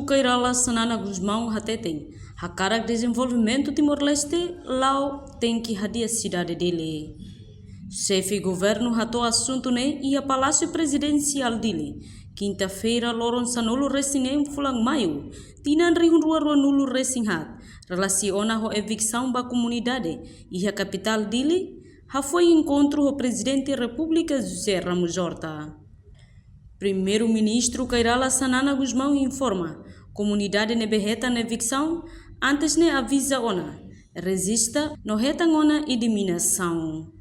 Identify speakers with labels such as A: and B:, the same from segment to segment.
A: Kairala Sanana Guzmão Hateteng, Hakarak Desenvolvimento Timor-Leste, Lau tem que hadia cidade dele. Chefe governo ratou assunto né e a Palácio Presidencial dele. Quinta-feira, Loron Sanulu Resingem Fulang Maio, Tinan Rihunrua Nulu Resinghat, relaciona a evicção da comunidade e a capital dele, foi encontro o presidente da República José Ramos Horta. Primeiro-ministro Kairala Sanana Guzmão informa, comunidade neberreta na evicção, antes ne avisa ona, resista no retangona e diminação.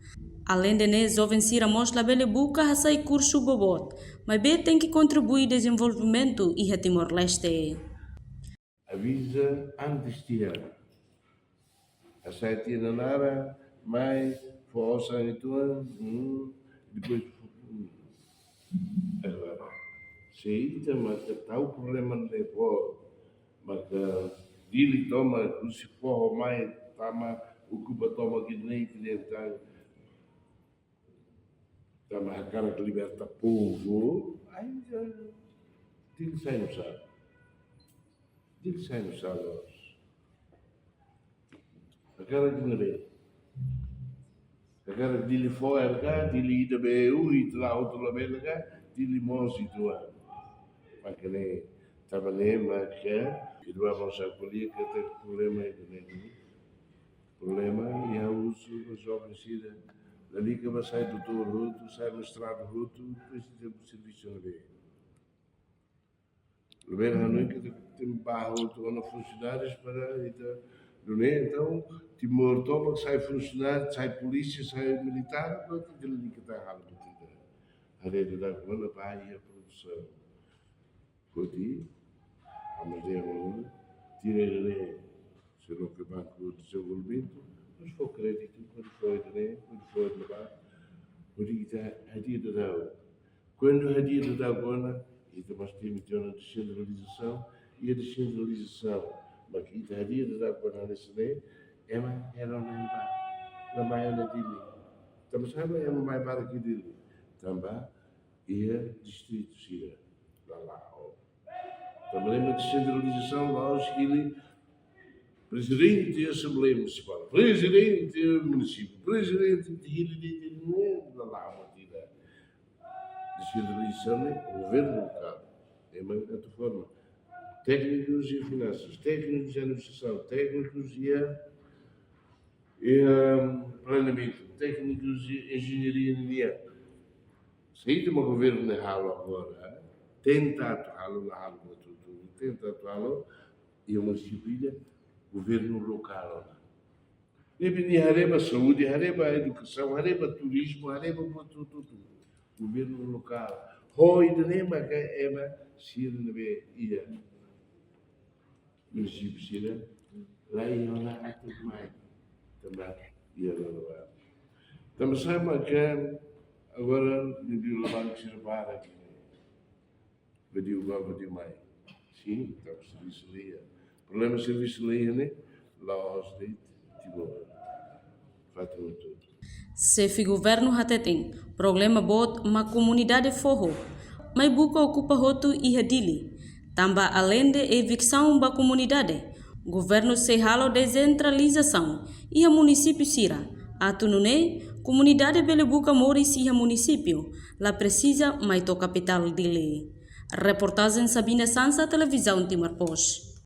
A: Além de ne jovem Sira Mosla Bele Buca hasai curso bobot, mas be tem que contribuir desenvolvimento e a Timor-Leste.
B: Avisa antes de ano. A sete na Nara, mas força itu depois agora. Se mas tahu problema lepo, maka dili toma se for mais tama o cuba toma que nem que dentro tama a cara que liberta povo, aí já dili sai no sal. Dili sai no sal. A cara que não é. Agora dili fora cá, dili ida beu e lá outro lá bem cá, dili mozi tua. Mas que nem trabalhei mas que do avanço a polia que tem problema aí também. Problema e a uso dos jovens sida. Dali que vai sair do touro ruto, sai no estrado ruto, precisa de serviço na vez. O bem a noite que tem barro outro na funcionários para então, Timor toma, sai funcionário, sai polícia, sai militar, não tem aquele que está errado. A rede da Guana vai a produção. Pode a madeira, tira se não que banco de desenvolvimento, mas for crédito, quando for levar, pode ir a dia da quando a dia da Guana, e nós temos a descentralização, e a descentralização. Mas kita hadir dalam pandangan sini, emang era namanya dili. Tambah sama yang mai bar dili. Tambah ia distrito sira Lalau. Também lembra descentralização lá os que presidente da Assembleia Municipal, presidente do município, presidente de Lalau. Descentralização é governo local. É uma outra forma. Técnicos e finanças, técnicos de administração, técnicos e planeamento, técnicos de engenharia linear. Se tem um governo na halo agora, tenta atuá-lo na halo tudo, tenta atuá-lo e o município governo local. E bem hareba saúde, hareba educação, hareba turismo, hareba tudo. Governo local. Hoi de nema que é sir nebe ia. Município sira, lá e lá até mais também ia lá. Também sabe que agora me deu levar que se repara aqui, me deu agora de mais. Sim, então serviço ali. Problema serviço ali, né? Lá os de Timor, fato tudo.
A: Chefe governo hateteng, problema bot ma comunidade forro, mas buka ocupa roto e hadili. Também além de evicção da comunidade, o governo se halo descentralização e a município Sira. Atunune, comunidade Belebuca Moris e a município, lá precisa mais do capital dele. Reportagem Sabina Sansa, Televisão Timor Post.